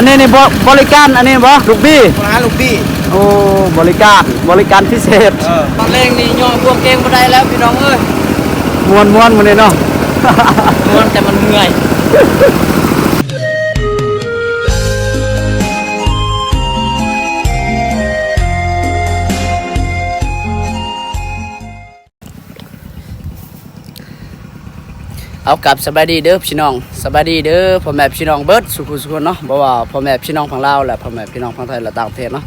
นี้นี่บริการอันนี้บ่ลูกบี้ลูกบี้โอ้บริการพิเศษตอนเล่งนี่ย่อพวกเก่งมาได้แล้วพี่น้องเอ้ยม้วนมันนี่เนาะม้วนแต่มันเหนื่อยเอากับสบายดีเด้อพี่น้องสบายดีเด้อพ่อแม่พี่น้องเบิร์ดสุขุสุขเนาะบ่ว่าพ่อแม่พี่น้องฝั่งลาวและพ่อแม่พี่น้องฝั่งไทยและต่างประเทศเนาะ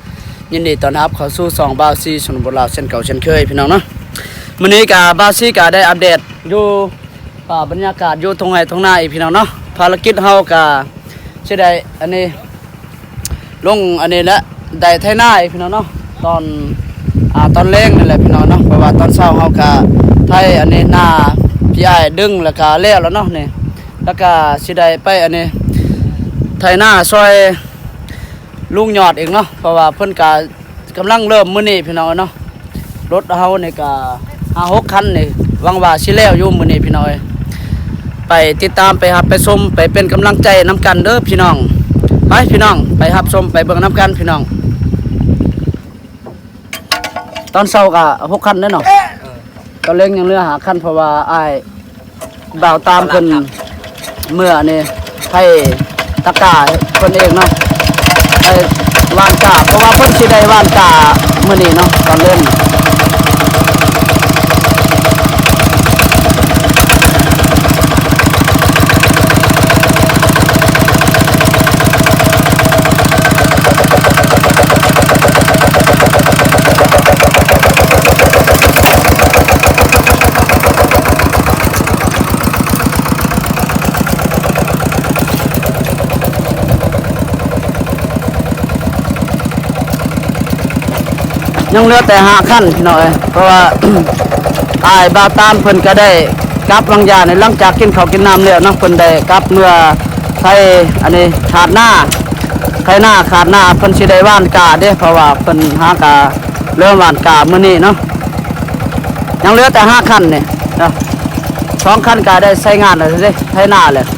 ยินดีต้อนรับเข้าสู่2บ่าวซีชนบทลาวเช่นเก่าเช่นเคยพี่น้องเนาะมื้อนี้ก็บ่าวซีก็ได้อัปเดตอยู่บรรยากาศอยู่ตรงไหนตรงหน้าอีกพี่น้องเนาะภารกิจเฮาก็สิได้อันนี้ลงอันนี้และได้ไถนาอีกพี่น้องเนาะตอนแรงนั่นแหละพี่น้องเนาะเพราะว่าตอนเช้าเฮาก็ไถอันนี้หน้าพี่ไอ้ดึงแล้วก็แล้วเนาะนี่แล้วก็สิได้ไปอันนี้ไถนาซอยลุงยอดเองเนาะเพราะว่าเพิ่นก็กำลังเริ่มมื้อนี้พี่น้องเนาะรถเฮานี่ก็5-6 คันนี่หวังว่าสิแล้วอยู่มื้อนี้พี่น้องไปติดตามไปรับไปชมไปเป็นกำลังใจนํกันเด้อพี่น้องไปพี่น้องไปรับชมไปเบิ่งนํกันพี่น้องตอนเช้าก็6 คันเด้อเนาะตอนเล็กยังเหลือ5 คันเพราะว่าอ้ายบ่าวตามเพิ่นเมื่อนี่ให้ตะกร้าเพิ่นเองเนาะไอ้วานกาเพราะว่าเพิ่นสิได้วานกามื้อนี้เนาะตอนเล่นยังเหลือแต่5 คันพี่น้อยเพราะว่า อ้ายบ่าวตามเพิ่นก็ได้กลับวังยาในหลังจากกินข้าวกินน้ำแล้วเนาะเพิ่นได้กลับเมื่อไทยอันนี้ขาดหน้าเพิ่นสิได้ว่านกาเด้เพราะว่าเพิ่นหากาเริ่มว่านกามื้อนี้เนาะยังเหลือแต่5 คันนี่เนาะ2 คันก็ได้ใช้งานแล้วเด้ไถนาแล้ว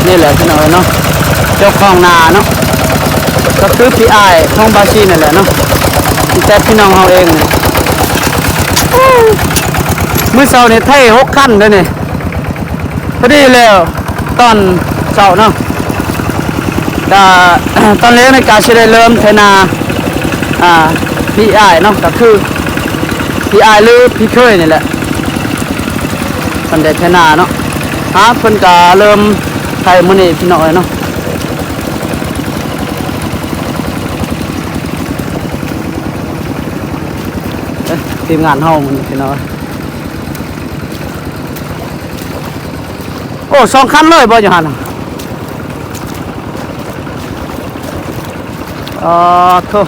นี่แหละพี่น้อยเนาะเจ้าของนาเนาะก็คือพี่อ้ายของบาชีนั่นแหละเนาะแต่พี่น้องเฮาเองมื้อเช้านี่ไถ6 คันเด้อนี่พอดีแล้วตอนเช้าเนาะก็ตอนเล็กในการสิได้เริ่มไถนาพี่อ้ายเนาะก็คือพี่อ้ายหรือพี่เคยนี่แหละเพิ่นได้ไถนาเนาะเพิ่นก็เริ่มไทยมื้อนี้พี่น้อยเนาะทีมงานเฮามื้อพี่น้อยโอ้2 คันเลยบ่อยู่หั่นโธ่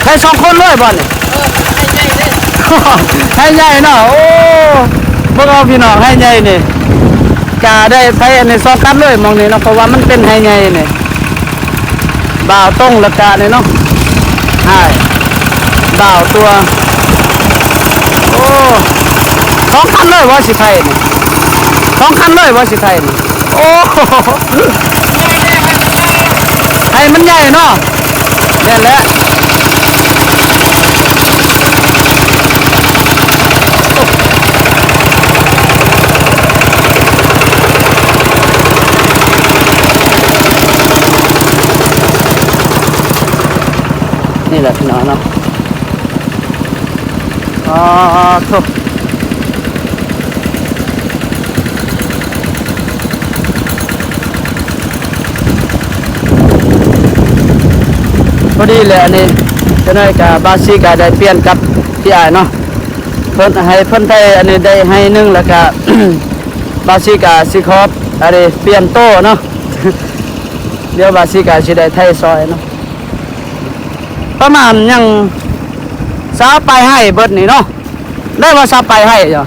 ให้2 คนเลยบ่นี่ให้ใหญ่เนาะโอ้บ่เอาพี่น้องให้ใหญ่นี่จะได้ไปอันนี้2 คันเลยมองนี่เนาะเพราะว่ามันเป็นให้ใหญ่นี่บ่าวตรงละกะนี่เนาะ ให้บ่าวตัวโอ้สองคันเลยว่าสิไทยนี่สองคันเลยว่าสิไทยนี่โอ้ให้มันใหญ่เนาะนี่นแหละนี่แหละพี่น้องเนาะทุกพอดีเลยอันนี้จะได้กับบาซีกาได้เปลี่ยนกับพี่อ้ายเนาะเพิ่นให้เพิ่นได้อันนี้ได้ให้หนึงแล้วก็ บาซีกาสิครอบอันนี้เปลี่ยนโต้เนาะ เดี๋ยวบาซีกาสิได้ไทยซอยเนาะประมาณยังซาไปให้เบิดนี่เนาะได้ว่าซาไปให้เหรอ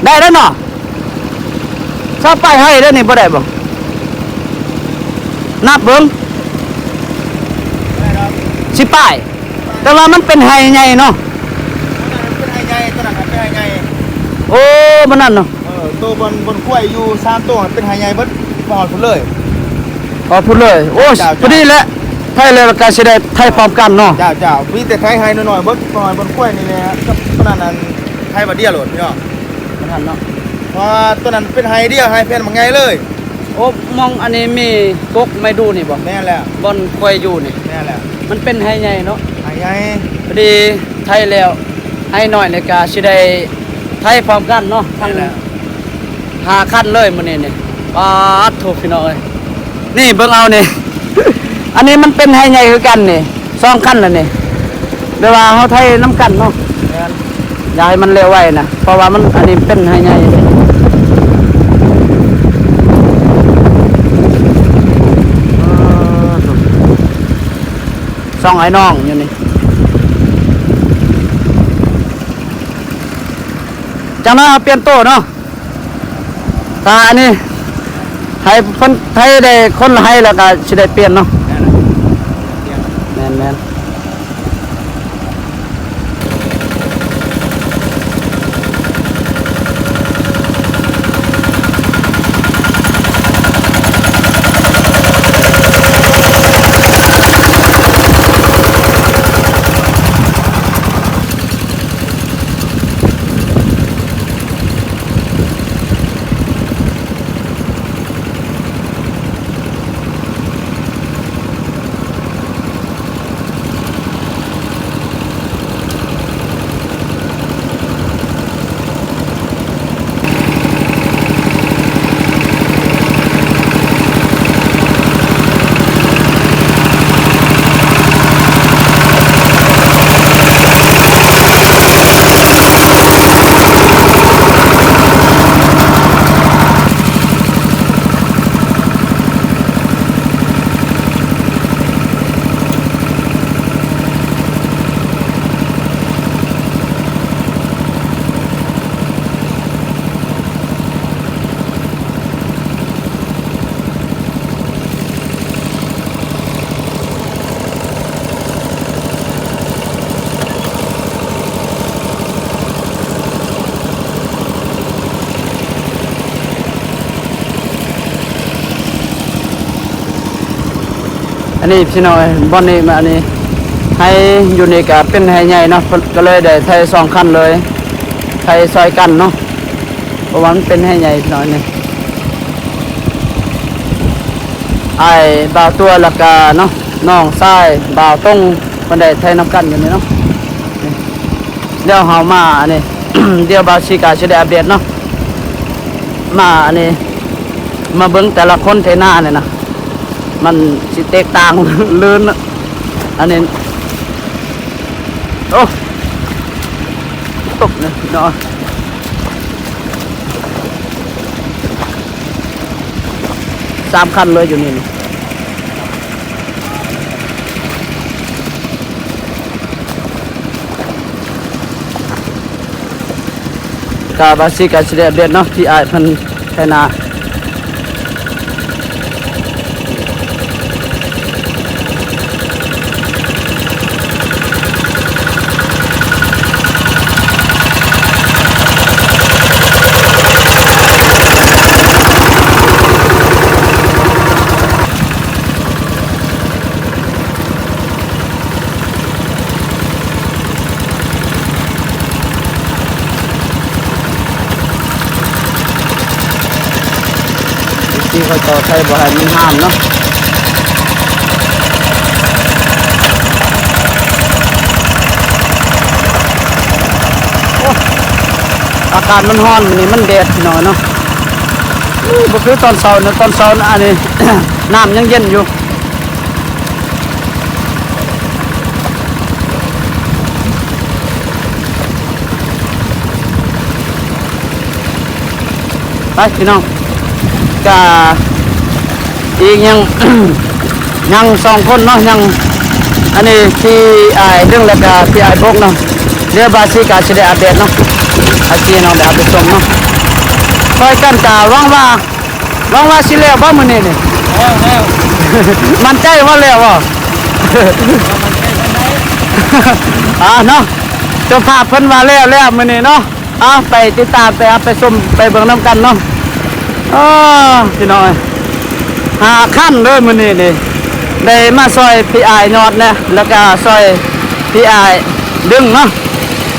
ได้แล้วเนาะซาไปให้ได้นี่บ่ได้บ่นับเบิ่งสิป้ายแต่ว่ามันเป็นไฮใหญ่เนาะ เป็นไฮใหญ่ตัวนั้นเป็นไฮใหญ่ โอ้มันนั่นเนาะ ตัวบนกล้วยอยู่3ตัวเป็นไฮใหญ่เบิดพอดพุ่นเลย ขอพูดเลยโอ้พอดีแหละไทยเลยก็สิได้ไทยพร้อมกันเนาะ เจ้ามีแต่ไฮหน่อยๆเบิดพอดบนกล้วยนี่แหละกับตัวนั้นไฮบ่เดียวโหลดพี่น้อง มันนั่นเนาะ เพราะตัวนั้นเป็นไฮเดียวไฮแผ่นบ่ไงเลย โอ้มองอันนี้มีกกไม่ดูนี่บ่ แน่แหละ บอนควยอยู่นี่ แน่แหละ มันเป็นไฮใหญ่เนาะ ไฮใหญ่ พอดีไทยแล้วให้หน่อยเลยก็สิได้ไทยพร้อมกันเนาะทั้ง5คันเลยมื้อนี้นี่ปาดโทพี่น้องเอ้ยนี่เบิ่งเอานี่ อันนี้มันเป็นไฮใหญ่คือกันนี่2คันแล้วนี่เวลาเฮาไทยน้ำกันเนาะ แม่น อย่าให้มันเร็วไว้นะเพราะว่ามันอันนี้เป็นไฮใหญ่ส่องไอ้น้องอยู่นี่จังนั้นเอาเปลี่ยนโต๊ะเนาะตาอันนี้ให้คนไทยได้คนให้แล้วก็สิได้เปลี่ยนเนาะแม่นอันนี้พี่น้อยบอนนี้มาอันนี้ให้อยู่ในกาเป็นไฮใหญ่เนาะก็เลยได้ไทย2คันเลยไทยซอยกันเนาะเพราะว่ามันเป็นไฮใหญ่พี่น้อยนี่ไอ้บ่าวตัวแล้วก็เนาะน้องชายบ่าวต้องมันได้ไทยนำกันอยู่นี่เนาะนี่เดี๋ยวเฮามาอันนี้ เดี๋ยวบ่าวสิกาสิได้อัปเดตเนาะมาอันนี้มาเบิ่งแต่ละคนเทหน้าเนี่ยนะมันสิแตกต่าง ลื่นอันนี้โอ้ตกเนี่ยเนาะ3คันเลยอยู่นี่กาบาซิกาสิเดเดเนาะที่อ้ายเพิ่นไถนา ค่อยต่อใช้บ่ให้มันห้ามเนาะอากาศมันร้อนนี่มันแดดพี่น้องเนาะบ่คือตอนเช้านะตอนเช้านะอันนี้ น้ำยังเย็นอยู่ไปพี่น้องก็อีกยัง ยังสองคนเนาะยังอันนี้ที่เรื่องแล้วก็ที่พกเนาะเรือบาซิกาสิได้อัปเดตเนาะอาชีน้องได้อัปเดตชมเนาะคอยกันกะหวังว่าสิแล้วบ่มื้อนี้นี่ มันใจว่าแล้วบ่ เนาะเจ้าภาพเพิ่นว่าแล้วมื้อนี้เนาะเอาไปติดตามไปชมไปเบิ่งนํกันเนาะพี่น้อยหาขั้นเลยมื้อนี้นี่ได้มาซอยพี่อายยอดนะแล้วก็ซอยพี่อายดึงเนาะ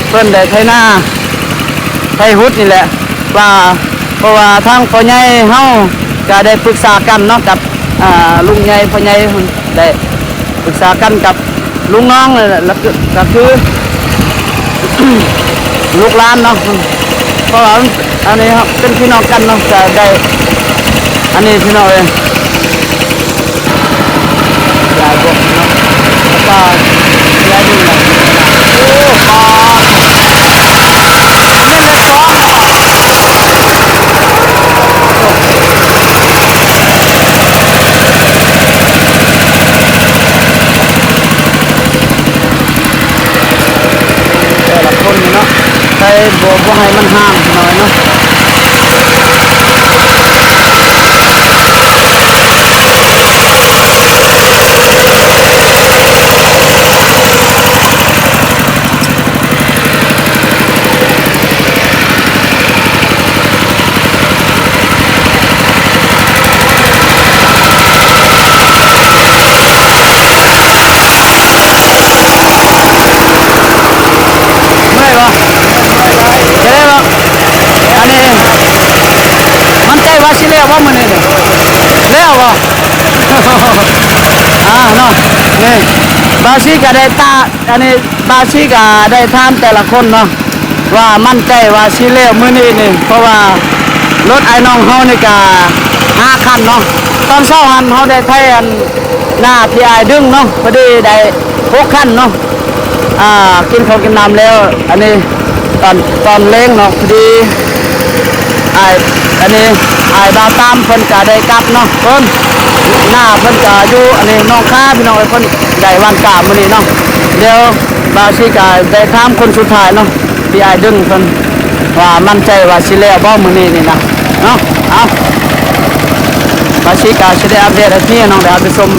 เพิ่นได้ไถนาไถหุดนี่แหละว่าเพราะว่าทางพ่อใหญ่เฮาก็ได้ปรึกษากันเนาะกับลุงใหญ่พ่อใหญ่ได้ปรึกษากันกับลุงน้องนั่นแหละแล้วก็คือ ลูกหลานเนาะเพราะว่าอันนี้เป็นพี่น้องกันเนาะจะได้อันนี้พี่น้องเองยายบอกเนาะแล้วก็ยายดูนะโอ้ปลานี่เล็กซ้อนเนาะแต่ละคนเนาะใช้บัวให้มันห่างหน่อยเนาะว่าสิแล้วว่ามื้อนี้แล้วบ่ เนาะนี่บาซิก็ได้ตาอันนี้บาซิก็ได้ถามแต่ละคนเนาะว่ามั่นใจว่าสิแล้วมื้อนี้นี่เพราะว่ารถไอ้น้องเฮานี่ก็5คันเนาะตอนเช้าหันเฮาได้ไทอันหน้าพี่อายดึงเนาะพอดีได้6คันเนาะกินข้าวกินน้ำแล้วอันนี้ตอนเล้งเนาะพอดีอันนี้บาวตามเพิ่นก็ได้กลับเนาะเพิ่นหน้าเพิ่นก็อยู่อันนี้น้องค้าพี่น้องเพิ่นได้วันกะมื้อนี้เนาะเดี๋ยวบาวสิก็ได้ถามคนสุดท้ายเนาะพี่อ้ายดึงเพิ่นว่ามั่นใจว่าสิแล้วบ่มื้อนี้นี่นะเนาะเอาบาวสิก็สิได้อัปเดตให้พี่น้องได้เอาไปชม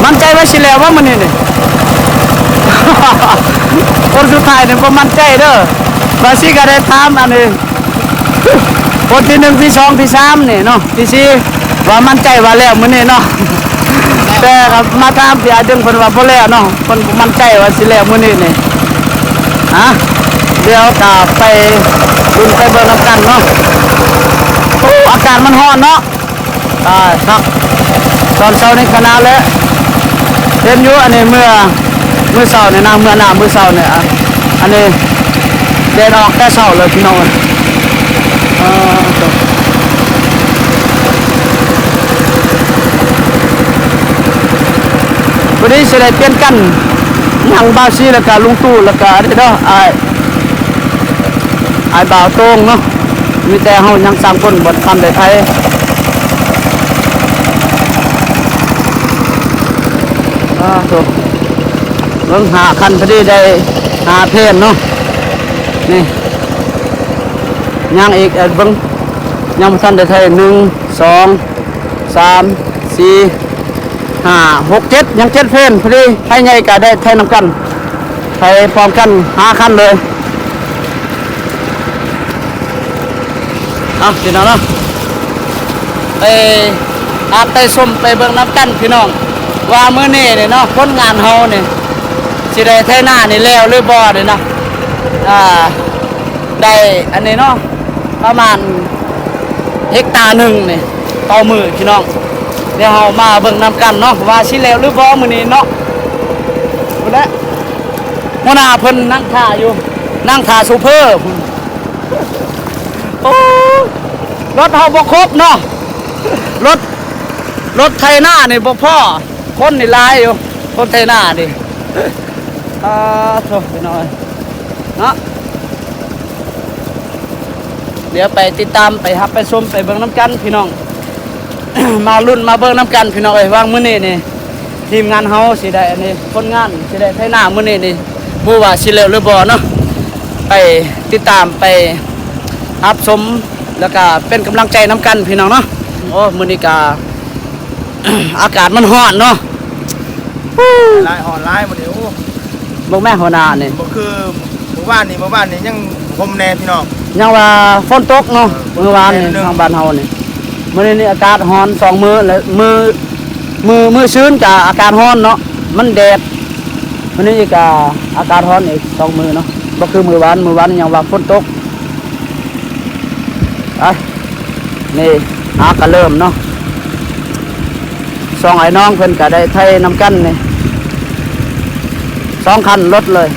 มั่นใจว่าสิแล้วว่ามันนี่ คนสุดท้ายเนี่ยผมมั่นใจเด้อบาซิก็ได้ถามอันนี้คนที่1ที่2ที่3นี่เนาะที่4ว่ามั่นใจว่าแล้วมื้อนี้เนาะ แต่ครับมาถามพี่อาดึงเพิ่นว่าบ่แล้วเนาะเพิ่นมั่นใจว่าสิแล้วมื้อนี้นี่เดี๋ยวก็ไปลุ้นไปเบิ่งนำกันเนาะโอ้อากาศมันร้อนเนาะครับตอนเช้านี้ขนาดแล้วเห็นอยู่อันนี้เมื่อเช้าเนี่ยนะเมื่อเช้าเนี่ยอันนี้เดินออกแต่เช้าเลยพี่น้องวันนี้จะได้เปลี่ยนกันยังบาซีแล้วก็ลุงตู่แล้วก็นี่เนาะไอ้บ่าวโต้งเนาะมีแต่เฮายัง3คนบ่ทันได้ไทยถูกเบิ่ง5คันพอดีได้5เพนเนาะนี่ยังอีกเบิ่งยังบ่ทันได้ไทย1 2 3 4 5 6 7ยัง7เพนพอดีให้ใหญ่ก็ได้ไทยนำกันไทยพร้อมกัน5คันเลย เอาพี่น้องเนาะไปอาไปส้มไปเบิ่งน้ำกันพี่น้องว่ามื้อนี้เนี่ยเนาะผลงานเฮาเนี่ยสิได้ไถนานี่แล้วหรือบ่เนี่ยเนาะได้อันนี้เนาะประมาณเฮกตาร์หนึ่งนี่ต่อมือพี่น้องเดี๋ยวเฮามาเบิ่งน้ำกันเนาะว่าสิแล้วหรือบ่มื้อนี้เนาะพุ่นแหละหัวหน้าเพิ่นนั่งท่าอยู่นั่งท่าซูเปอร์พุ่นโอ้รถเฮาบ่ครบเนาะรถไถนานี่บ่พอคนนี่หลายอยู่คนไถนานี่โธ่พี่น้อยเนาะเดี๋ยวไปติดตามไปฮับไปชมไปเบิ่งน้ำกันพี่น้อง มาลุ้นมาเบิ่งน้ำกันพี่น้องเอ้ยว่างมื้อนี้นี่ทีมงานเฮาสิได้อันนี้คนงานสิได้ไถนามื้อนี้นี่บ่ว่าสิแล้วหรือบ่เนาะไปติดตามไปรับชมแล้วก็เป็นกำลังใจน้ำกันพี่น้องเนาะโอ้มื้อนี้ก็ อากาศมันร้อนเนาะ ไลน์ออนไลน์บ่เดี๋ยว บ่แม่หัวหน้านี่ บ่คือหมู่บ้านนี่ยังผมแน่พี่น้อง ยังว่าฝนตกเนาะเมื่อวานนี่ทางบ้านเฮานี่มื้อนี้นี่อากาศร้อน2มื้อแล้วมื้อชื้นก็อากาศร้อนเนาะมันแดดมื้อนี้อีกก็อากาศร้อนอีก2มื้อเนาะบ่คือมื้อวานยังว่าฝนตกนี่ก็เริ่มเนาะสองไอ้น้องเพิ่นก็ได้ไถนำกันนี่2คันรถเลย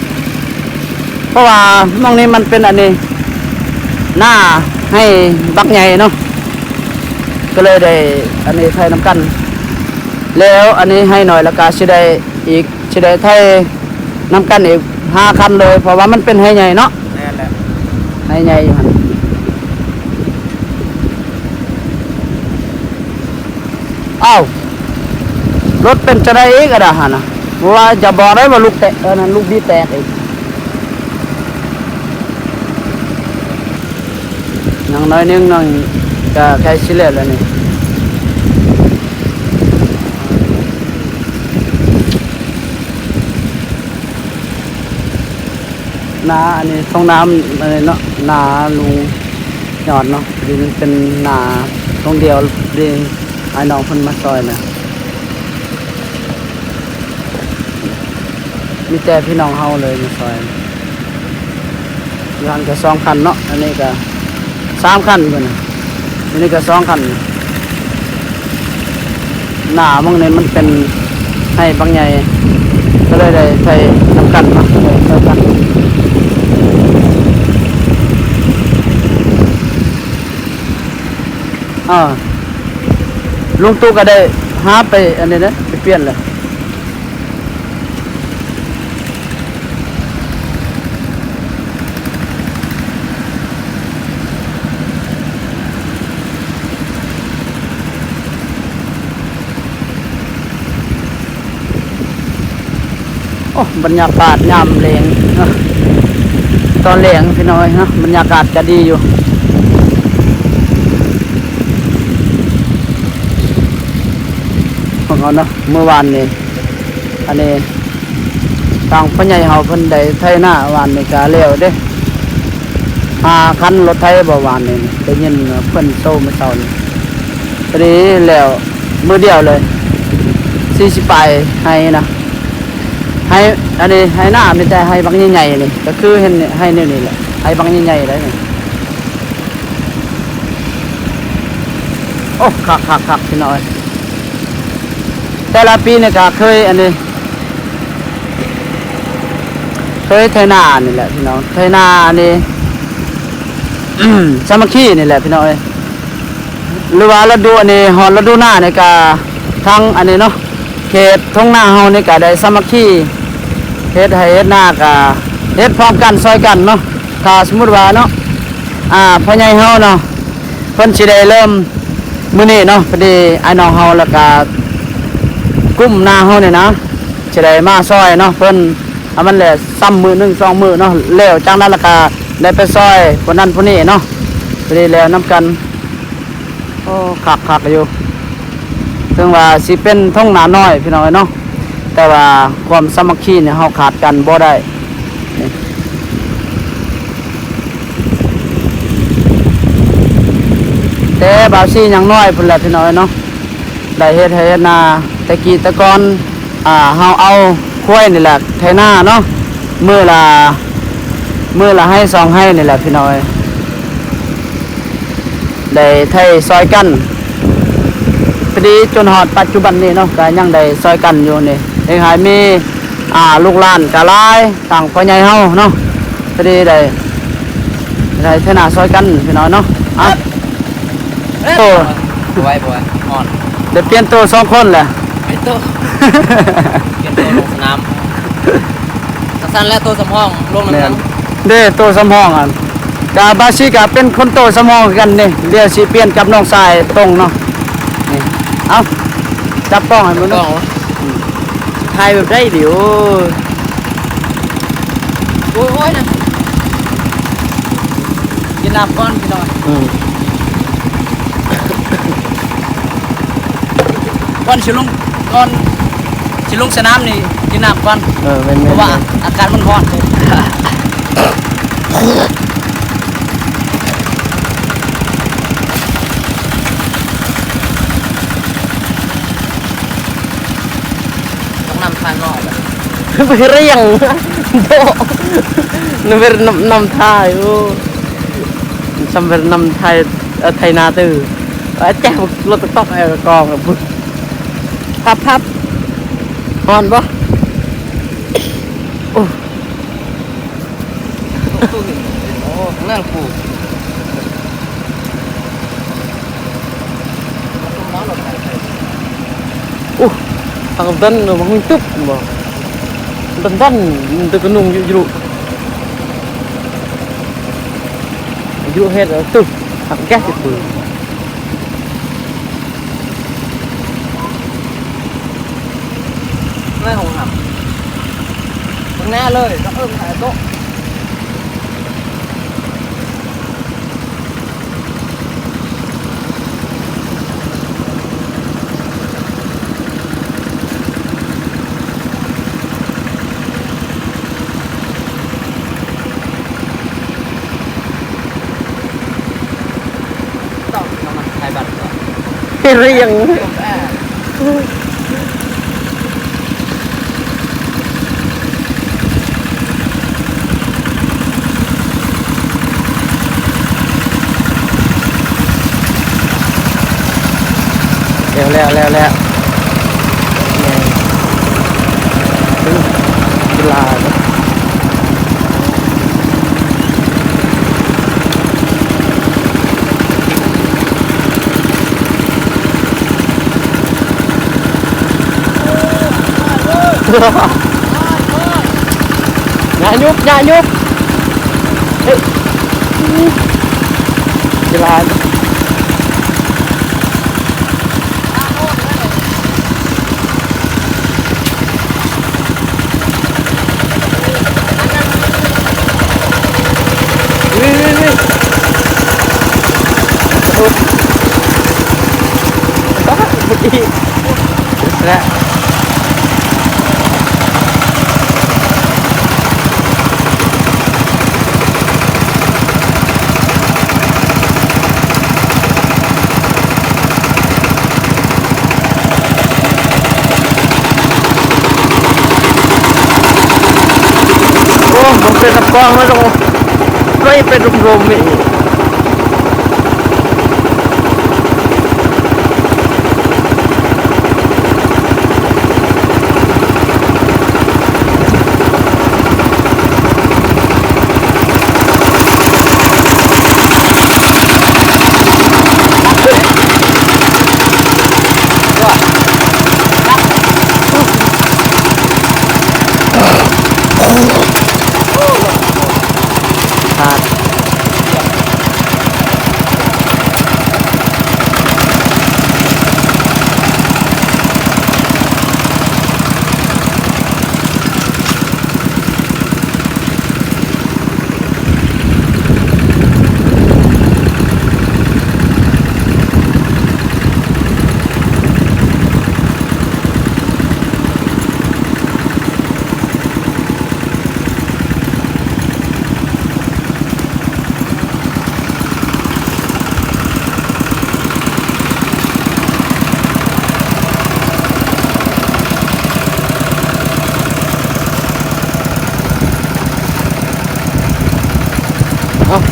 เพราะว่าหม้องนี้มันเป็นอันนี้หน้าให้บักใหญ่เนาะก็เลยได้อันนี้ไถนำกันแล้วอันนี้ให้หน่อยแล้วก็สิได้ไถนำกันอีก5คันเลยเพราะว่ามันเป็นให้ใหญ่เนาะ แน่นแหละ ให้ใหญ่อยู่หั่นอ้าวรถเป็นจะได้อีกอะดะหั่นน่ะว่าจะบอกได้ว่าลูกแตกนั่นลูกดีแตกอีกยังน้อยนึงนึงก็ใกล้สิแล้วนี่นาอันนี้ท้องน้ำอะไรเนาะนาลุงยอดเนาะดีมันเป็นนาตรงเดียวดีไอ้น้องเพิ่นมาซอยนะมีแต่พี่น้องเฮาเลยมาซอยอยู่หันก็2คันเนาะอันนี้ก็3คันเพิ่นน่ะอันนี้ก็2คันหน้าบางนี้มันเป็นให้บางใหญ่ก็เลยได้ใช้น้ำกันเนาะใช้กันลุงตู่ก็ได้หาไปอันนี้นะไปเปลี่ยนเลยโอ้บรรยากาศยามแลงเนาะตอนแลงพี่น้อยเนาะบรรยากาศจะดีอยู่ของเขาเนาะเมื่อวานนี้อันนี้ทางพ่อใหญ่เฮาเพิ่นได้ไถหน้าวานนี้ก็แล้วเด้5คันรถไถบ่วานนี้ได้ยินเพิ่นโซเมื่อเช้านี้พอดีแล้วมื้อเดียวเลย40ปลายให้นะให้อันนี้ให้หน้ามีแต่ให้บางใหญ่ๆนี่ก็คือเห็นให้นี่แหละให้บางใหญ่ๆได้นี่โอ้คักพี่น้อยแต่ละปีเนี่ยก็เคยอันนี้เคยไถนานี่แหละพี่น้องไถนาอันนี้ สามัคคีนี่แหละพี่น้องหรือว่าฤดูอันนี้ฮอนฤดูหน้านี่ก็ทั้งอันนี้เนาะเขตทุ่งนาเฮานี่ก็ได้สามัคคีเฮ็ดให้เฮ็ดหน้าก็เฮ็ดพร้อมกันซอยกันเนาะถ้าสมมุติว่าเนาะพ่อใหญ่เฮาเนาะเพิ่นสิได้เริ่มมื้อนี้เนาะพอดีไอ้น้องเฮาแล้วก็กุ้มหน้าเฮานี่นะสิได้มาซอยเนาะเพิ่นเอามันแหละซ้ำมื้อ1 2มื้อเนาะแล้วจากนั้นแล้วก็ได้ไปซอยคนนั้นคนนี้เนาะพอดีแล้วน้ำกันโอ้คักอยู่ถึงว่าสิเป็นท้องนาน้อยพี่น้องเนาะแต่ว่าความสามัคคีเนี่ยเฮาขาดกันบ่ได้ แต่บาวซี่ยังน้อยพุ่นแหละพี่น้อยเนาะได้เฮ็ดให้เฮ็ดนาแต่กี้แต่ก่อนเฮาเอาควายนี่แหละไถนาเนาะมื้อละให้สองให้นี่แหละพี่น้อยได้ไถซอยกันพอดีจนฮอดปัจจุบันนี้เนาะก็ยังได้ซอยกันอยู่นี่เองหายมีลูกหลานก็หลายต่างพ่อใหญ่เฮาเนาะพอดีได้ไถนาซอยกันพี่น้อยเนาะโต บวยอ่อน ได้เปลี่ยนโตสองคนแหละ ไอ้โตเปลี่ยนตัวลงสนามสั้นและตัวสำห้องลงน้ำหนัก เด้โตสำห้องอ่ะกาบาชิกาเป็นคนโตสำห้องกันนี่เดี๋ยวสิเปลี่ยนกับน้องชายตรงเนาะนี่เอาจับกล้องให้มัน ต้อ เนาะ งถ่ายแบบได้เดี๋ยวโอ้ยนะกินน้ำก่อนพี่น้อย ก่อนสิลงสนามนี่กินน้ำก่อน เป็น เพราะว่าอากาศมันร้อนต้องนำทานหน่อยแบบ ไปเรียงโตนึกเป็นนำไทยโอ้ซัมเป็นนำไทยไทยนาตื้อแจ้งรถต๊อกไอ้กองกับพุ่นพับฮอนบ่โอ้ โอ้เรื่องกู ทางดันมันตึ๊บบ่ดันตึกนุ่งอยู่เฮ็ดตึ๊บทำแก๊สปืน ไม่หงหับตรงหน้าเลยก็ถ่ายโต๊ะต้องมาถ่ายบัตรก่อน เรียง แล้วเวลาอย่ายุบเฮ้ยเวลาแล้วมันเป็นกองไม่ต้องไม่เป็นรวมๆนี่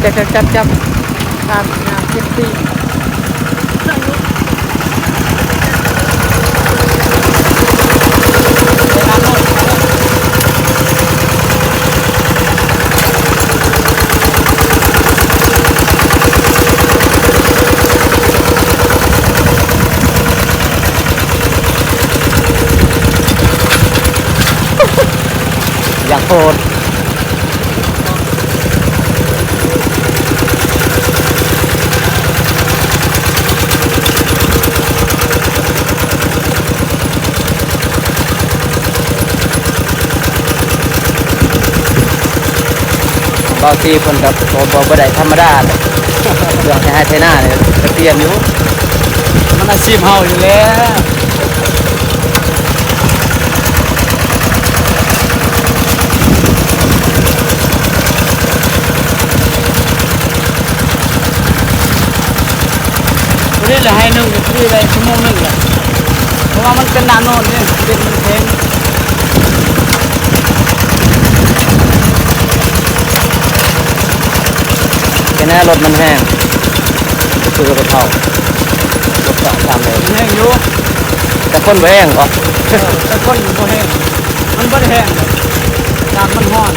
จับ งานเก็บตี อยากโพดบางทีคนกับบ่ได้ธรรมดาเลยเรื่องให้ไทยหน้าเนี่ยจะเปลี่ยนอยู่มันอาชีพเฮาอยู่แล้วนี่แหละให้หนึ่งที่ได้ชั่วโมงหนึ่งแหละเพราะว่ามันเป็นนาโนนเนี่ยเป็นมันแข็งแค่นั้นรถมันแห้งคือรถเผารถเผาทำเลยแห้งอยู่แต่คนไม่แห้งหรอแต่คนไม่แห้งมันไม่ได้แห้งเลยน้ำมันห้อน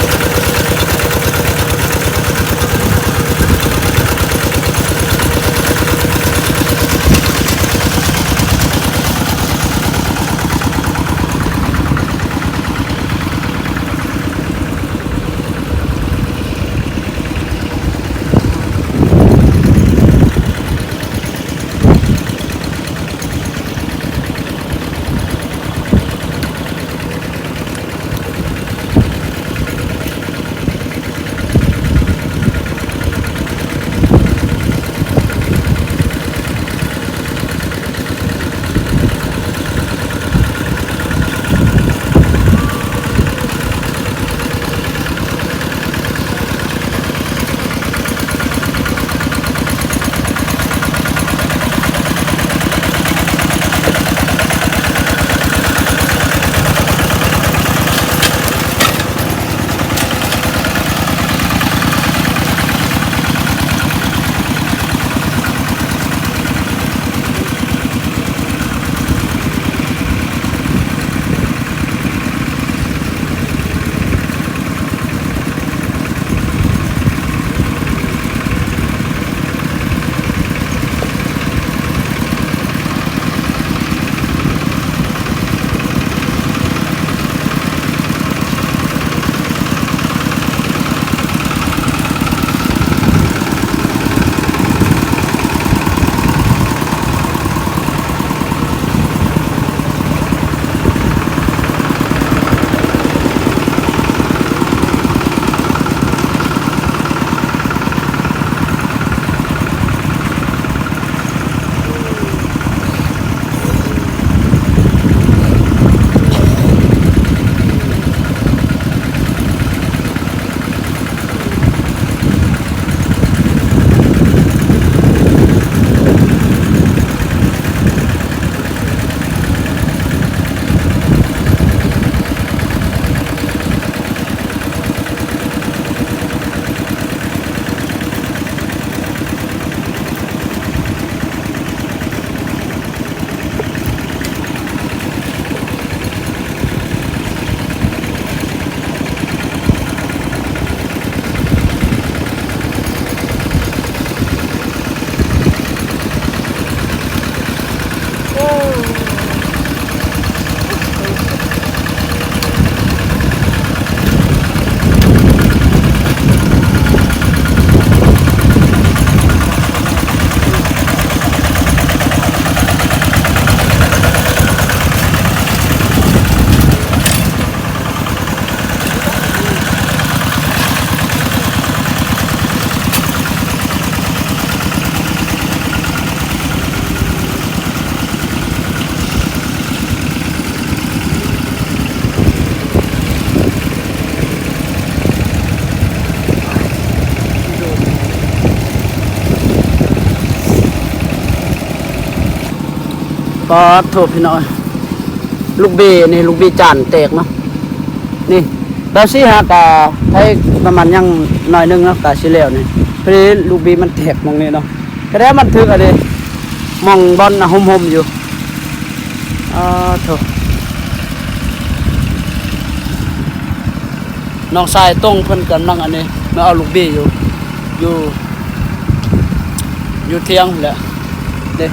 ก็โทษพี่น้อยลูกบีนี่ลูกบีจานแตกเนาะนี่แล้วสิฮะกะให้ประมาณยังหน่อยนึงเนาะกะสิแล้วนี่ อดีลูกบีมันแตกมองนี้เนาะก็ได้มันถึกอะไรมองบอลนะห่มๆอยู่โถน้องชายต้องเพิ่นกำลังอันนี้มาเอาลูกบีอยู่เที่ยงแหละเด้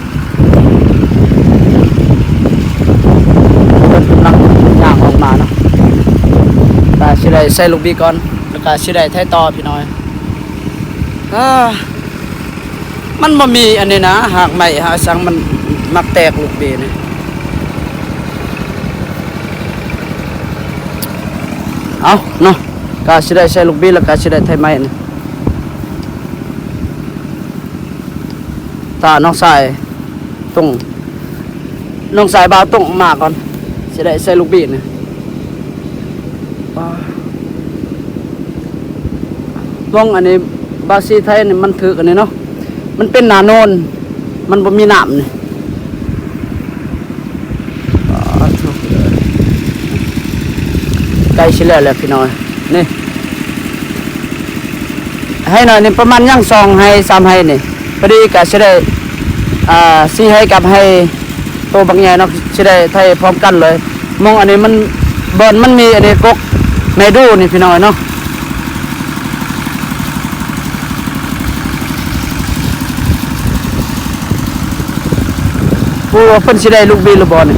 เพิ่นกำลังย่างออกมาเนาะแต่สิได้ใส่ลูกบีก่อนแล้วก็สิได้ไถต่อพี่น้อยมันบ่มีอันนี้นะหากไม้หาสังมันมักแตกลูกบีนี่เอาเนาะก็สิได้ใส่ลูกบีแล้วก็สิได้ไถไม้นี่ตาน้องสายต้องน้องสายบ่าวต้องมาก่อนสิได้ใส่ลูกบีนี่วงอันนี้บาซีไทยนี่มันถือกันนี่เนาะมันเป็นหนาโนนมันบ่มีน้ำนี่ใกล้สิแล้วแหละพี่น้อยนี่ให้หน่อยนี่ประมาณยัง2ให้3ให้นี่พอดีก็สิได้4ให้กับให้โตบางใหญ่เนาะสิได้ไทยพร้อมกันเลยมองอันนี้มันบอนมันมีอันนี้กกแม่ดูนี่พี่น้อยเนาะผู้ว่าเพิ่นสิได้ลูกบีหรือบ่นี่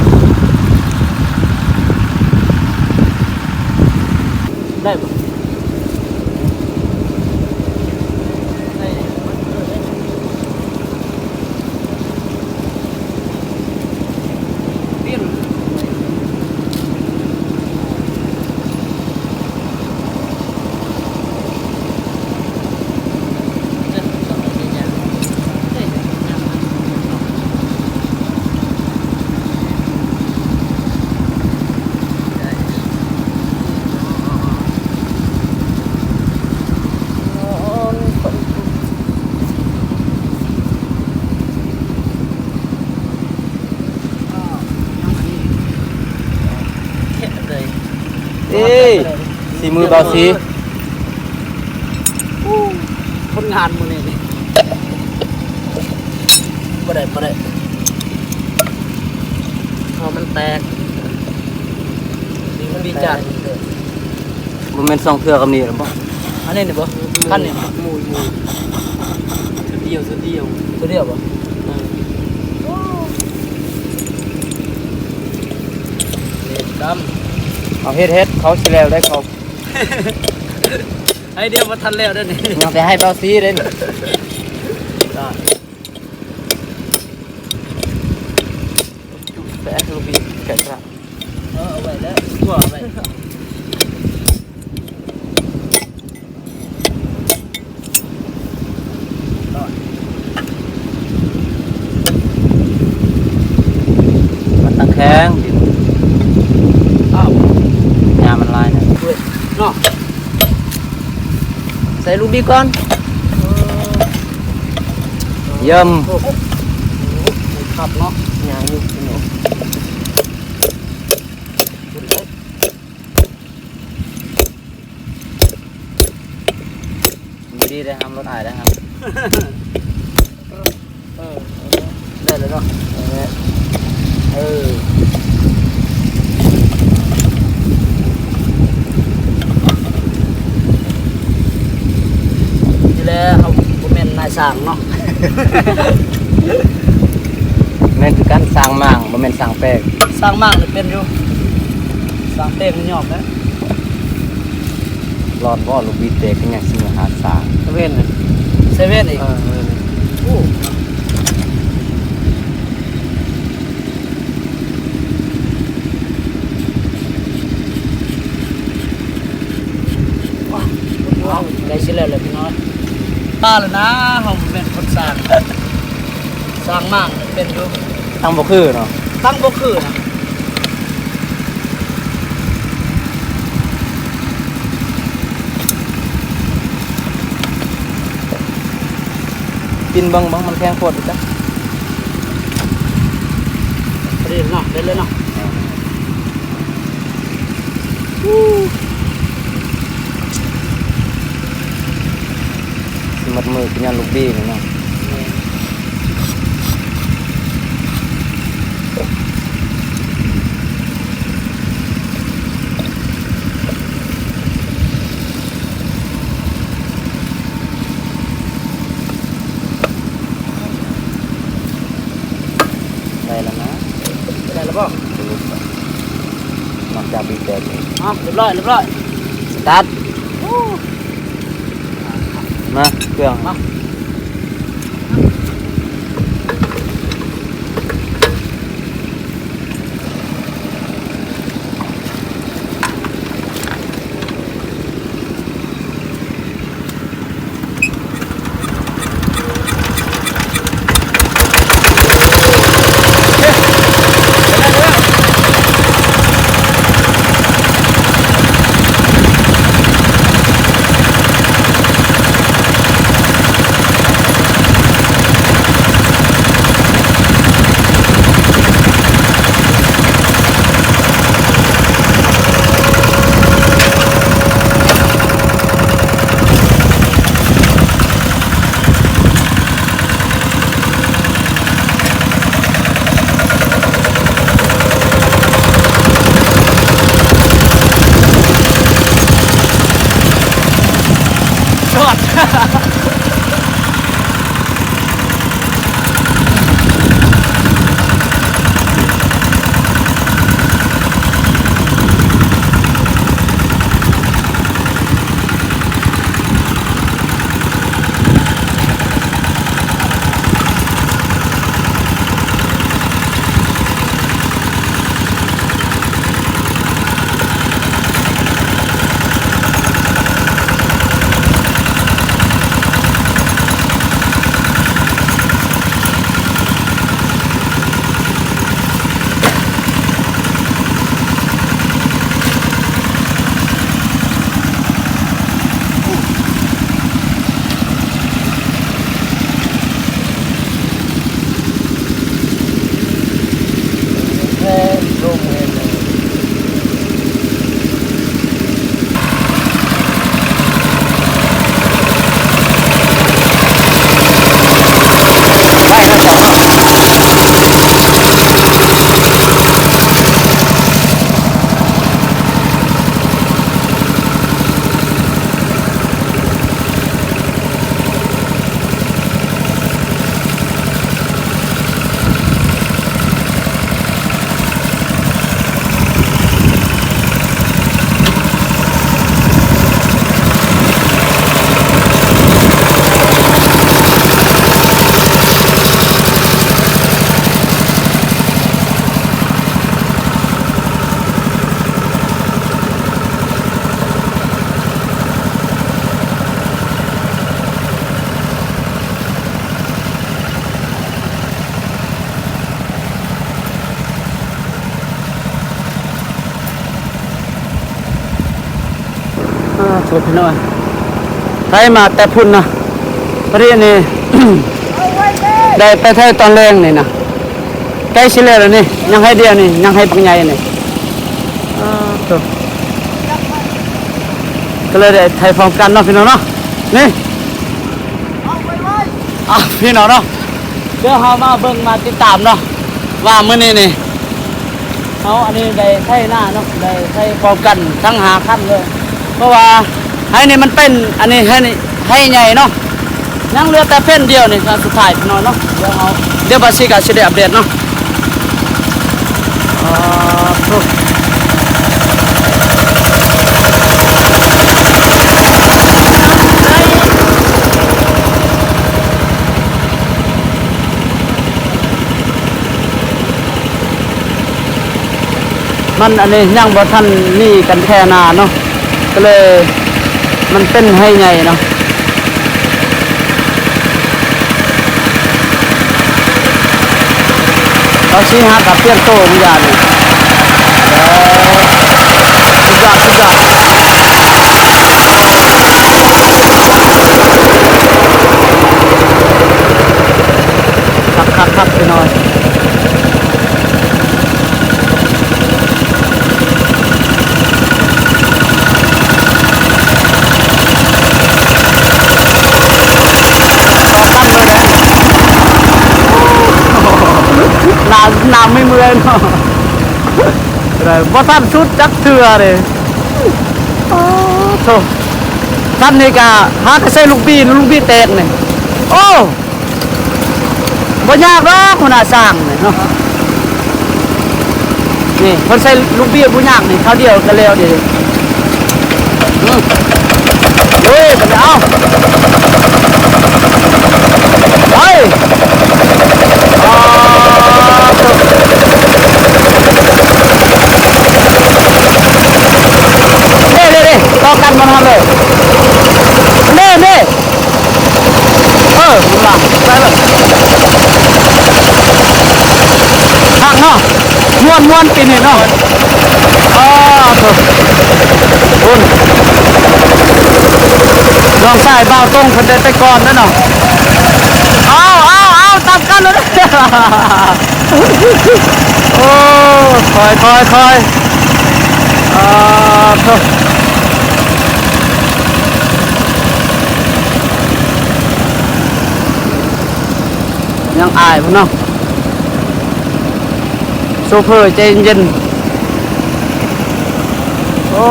ได้บ่สีมือเบาสี คนงานมื้อนี้นี่บ่ได้พอมันแตกมันดีจัด บ่แม่น2เทื่อกับนี่หรอบ่ อันนี้นี่บ่คันนี่ หมู่เดียว ตัวเดียวบ่ดำ เอาเฮ็ดเขาสิแล้วได้เขา ไอเดียวมาทันแล้วเด้อนี่ ยังไปให้เบาสีเด้นี่ แปะลูกบีแกะซะเอาไว้แล้วกลัวไว้มันตะแคงดิ อ้าวย ามันลายนะ ด้วยเนาะใส่ลูกบีก่อน เยี่ยม โอ้โหขับเนาะยางอยู่พี่น้องดีได้ครับรถอายได้ครับ ได้เลยเนาะนี่แหละเขาบ่แม่นนายสร้างเนาะ แม่นคือการสร้างมั่งบ่แม่นสร้างแปลก สร้างมากเลยเป็นอยู่สร้างเต็มยอมแล้ว รอดบ่ลูกบีเตะกันอย่างสิมาหาสร้าง เซเว่นเลยเซเว่นอีกโอ้ว้าวได้สิแล้วเลยพี่น้อยป้าเลยนะเขาเป็นคนสร้างสร้างมากเลยเป็นอยู่ ตั้งบ่คือเนาะ ตั้งบ่คือนะ กินเบิ่งมันแพงโคตรจ้ะ เรียนเนาะได้เลยเนาะ สิมา มือกินยันลูกบี้นี่เนาะได้แล้วนะ ได้แล้วบ่ นอกจากบีเต็ด เรียบร้อยสตาร์ท มาเครื่อง มา สวยพี่น้อยไทยมาแต่พุ่นนะพอดีนี่ ได้ไปไทยตอนแรงนี่นะใกล้ชิแล้วนี่ยังให้เดียวนี่ยังให้ปังใหญ่นี่ตัวก็เลยได้ไทยพร้อมกันเนาะพี่น้องเนาะนี่พี่น้องเนาะเดี๋ยวเรามาเบิ่งมาติดตามเนาะว่ามื้อนี้นี่เอาอันนี้ได้ไทยหน้าเนาะได้ไทยพร้อมกันทั้งหาขั้นเลยเพราะว่าให้นี่มันเป็นอันนี้ให้นี่ให้ใหญ่เนาะยังเหลือแต่เพ่นเดียวนี่ครั้งสุดท้ายพี่น้องเนาะเดี๋ยวบาซิกาสิได้อัปเดตเนาะมันอันนี้ยังบ่ทันนี่กันแค่นาเนาะก็เลยมันเป็นให้ใหญ่เนาะเราชี้หากับเพี้ยนโตมันอย่างนี้สุดยอดคักไปหน่อย บ่ทันสุดจักเทื่อเด้โอ้โธ่ท่านนี่ก็หากระใส่ลูกบี้แตกนี่โอ้บ่ยากหรอกหัวหน้าสร้างนี่เนาะนี่เพิ่นใส่ลูกบี้บ่ยากนี่คราวเดียวก็แล้วดิเฮ้ยมันเอาไปนี่ต่อกันมันทำเลยนี่มันมาไปเลยทางเนาะม้วนปีนี่เนาะถูกคุณลองใส่เบาตรงคนเดินไปก่อนนะเนาะเอาตามกันเลยโอ้คอยถูกยังอายพุ่นเนาะโซเฟอร์ใจเย็นโอ้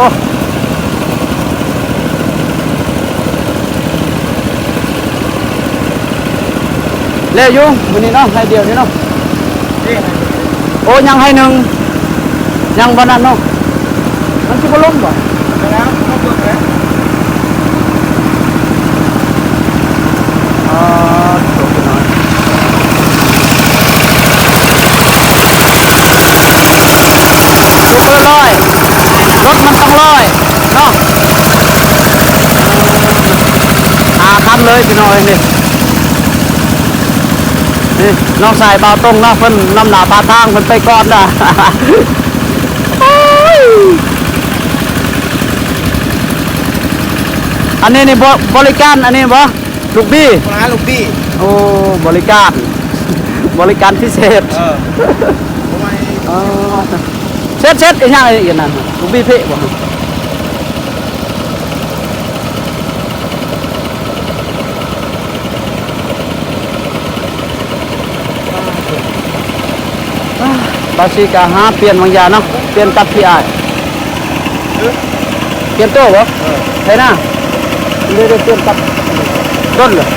เลี้ยวยุ่งวันนี้เนาะให้เดียวนี่เนาะโอ้ยังให้หนึ่งยังวันนั้นเนาะมันจะมาล้มบ่แล้วเขาเปิดแล้วจบไปหน่อยซุปเปอร์ร้อยรถมันต้องร้อยเนาะคำเลยพี่น้อยนี่น้องสายเบาตรงเนาะเพิ่นน้ำหนาปลาทางเพิ่นไปก่อนนะอันนี้นี่บริการอันนี้บ่ลูกบี้ร้านลูกบี้โอ้บริการพิเศษเช็ดอีกอย่างอีกนั่นลูกบี้เพ่บ่บาซิกาหาเปลี่ยนบางอย่างเนาะเปลี่ยนกับพี่อายเปลี่ยนตัวบ่ใช่นะเดี๋ยวเปลี่ยนกับต้นเลย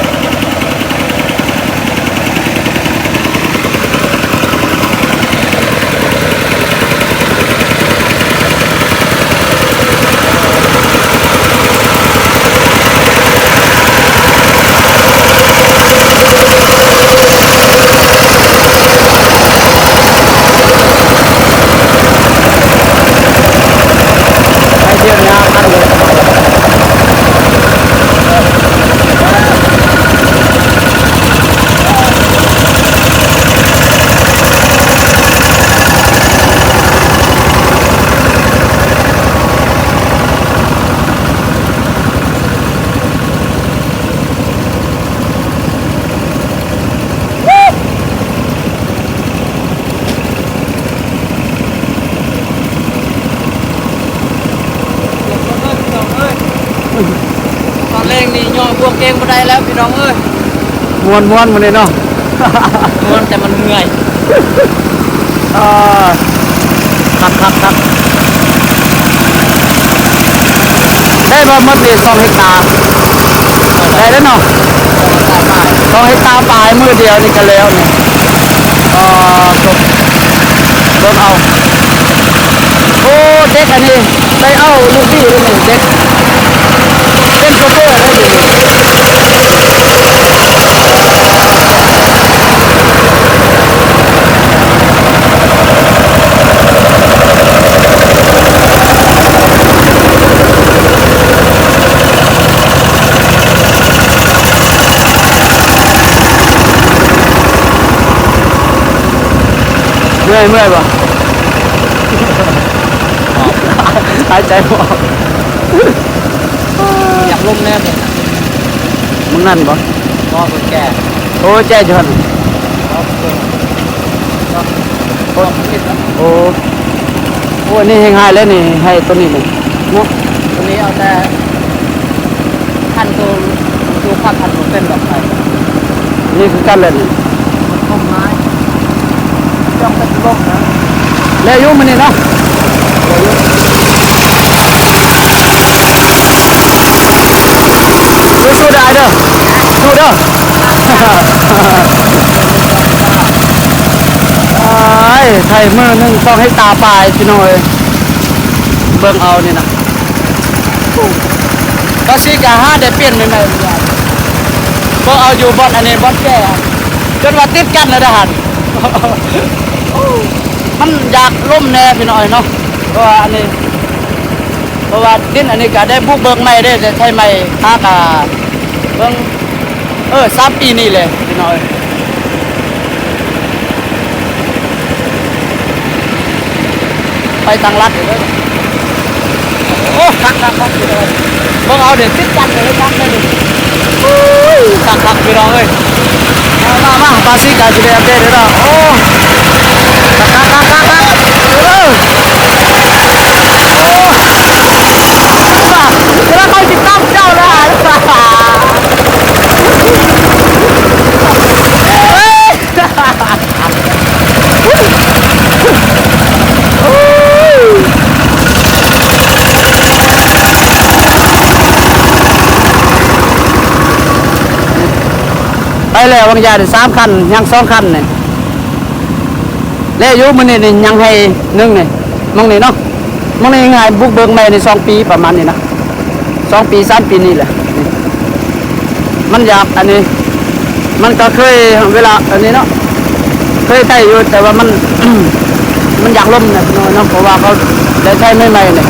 ตอนแรกนี่ย่อพวกเก่งมาได้แล้วพี่น้องเอ้ยม้วนมันเลยเนาะม้วนแต่มันเหนื่อยครับได้ประมาณ2 เฮกตาร์ได้แล้วเนาะ2 เฮกตาร์ปลายมือเดียวนี่ก็แล้วนี่จบโดนเอาโอ้เด็กอันนี้ได้เอาลูกพี่เลยนี่เด็กเป็นโชเฟอร์ได้ดีเมื่อยป่ะหายใจออกอยากลมแน่เลยมึงนั่นป่ะก็คนแก่โอ้แจ้จนโอ้นี่แห้งหายแล้วนี่ให้ตัวนี้เลยเนาะตัวนี้เอาแต่ขั้นตัวพักขั้นตัวเป็นแบบไหนนี่คือการเล่นต้นไม้ต้องเป็นลมนะแล้วยุ่งมันนี่เนาะ สู้ได้เด้อสู้เด้อไทยมือหนึ่งต้องให้ตาปลายพี่น้อยเบิ่งเอานี่นะก็สิกะห้าได้เปลี่ยนใหม่ๆก็เอาอยู่บอนอันนี้บอนแก่จนว่าติดกันเลยนะฮันมันอยากล่มแน่พี่น้อยเนาะเพราะว่าอันนี้เพราะว่าดินอันนี้ก็ได้บุกเบิ่งใหม่ได้แต่ไทยใหม่หากะเบิ่ง3 ปีนี่เลยพี่น้อยไปทางลัดเลยโอ้คักพี่น้อยเบิ่งเอาเดี๋ยวติดกันเลยคักเลยคักพี่น้องเอ้ยมาบาซิกาสิได้อัปเดตเด้อโอ้แล้วเขาติดตามเจ้าแล้วไปแล้วบางอย่าง3 คันยัง2 คันเนี่ยแล้วอยู่มื้อนี้นี่ยังให้1นี่มองนี่เนาะมองนี่ง่ายบุกเบิกใหม่ใน2 ปีประมาณนี้นะ2 ปี 3 ปีนี่แหละมันอยากอันนี้มันก็เคยเวลาอันนี้เนาะเคยใช้อยู่แต่ว่ามัน มันอยากล่มเนี่ยเนาะเพราะว่าเขาได้ใช้ใหม่ๆเนี่ย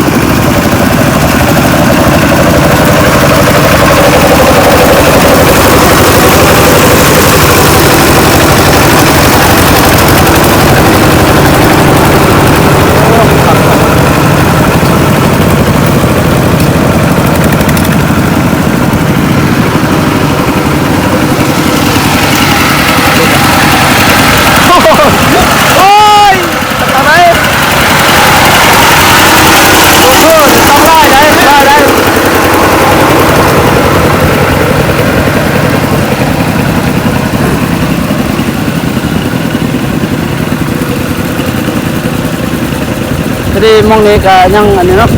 ทีมองนี้ก็ยังอันนี้เนาะ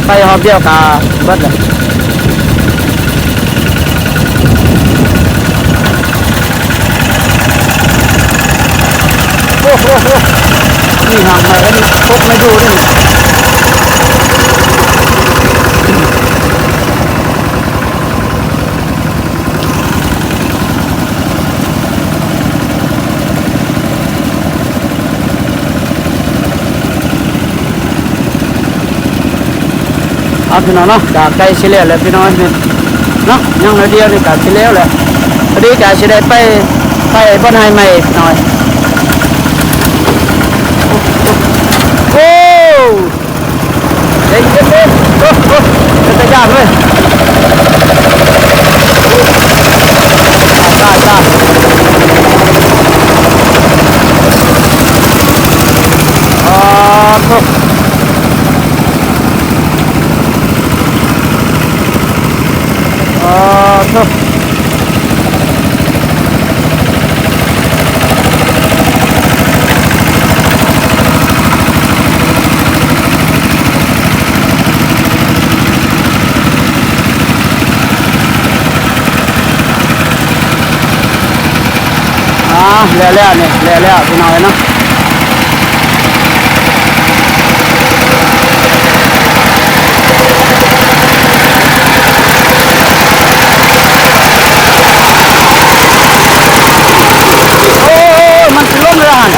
ไปหอบเดียวกับเบิดเลยโอ้โหนี่ห่างมาแล้วนี่พกไม่ดูด้วยเอาพี่น้องเนาะจากไกลสิเลี้ยวเลยพี่น้องนี่เนาะยังน้อยเดียวนี่ก็สิเลี้ยวเลยพอดีก็สิได้ไปบ้านไฮใหม่หน่อยโอ้เด็กโอ้เป็นตะยานเลยจ้าอ๋อทุกแล้วเนี่ยแล้วพี่น้อยเนาะโอ้มันสิล้มเลยหัน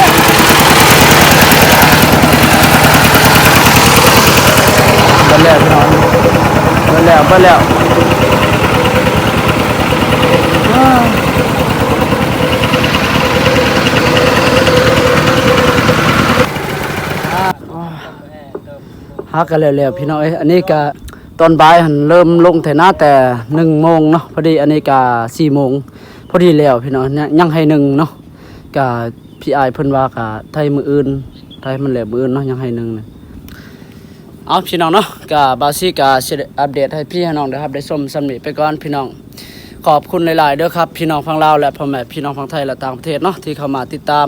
เบิดแล้วพี่น้อยเบิดแล้วฮักกันแล้วพี่น้องอันนี้ก็ตอนบ่ายหันเริ่มลงไถนาแต่1 โมงเนาะพอดีอันนี้ก็4 โมงพอดีแล้วพี่น้องยังให้1เนาะก็พี่อายเพิ่นว่าก็ไทยมืออื่นไทยมันแล้วมืออื่นเนาะยังให้1นะเอาพี่น้องเนาะก็บาซี่ก็สิอัปเดตให้พี่ให้น้องนะครับได้ชมสำนี้ไปก่อนพี่น้องขอบคุณหลายๆเด้อครับพี่น้องฝั่งลาวและพ่อแม่พี่น้องฝั่งไทยและต่างประเทศเนาะที่เข้ามาติดตาม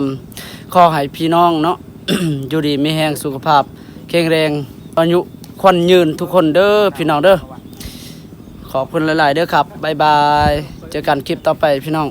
ขอให้พี่น้องเนาะ อยู่ดีมีแรงสุขภาพแข็งแรงอายุควันยืนทุกคนเด้อพี่น้องเด้อขอบคุณหลายๆเด้อครับบ๊ายบายเจอกันคลิปต่อไปพี่น้อง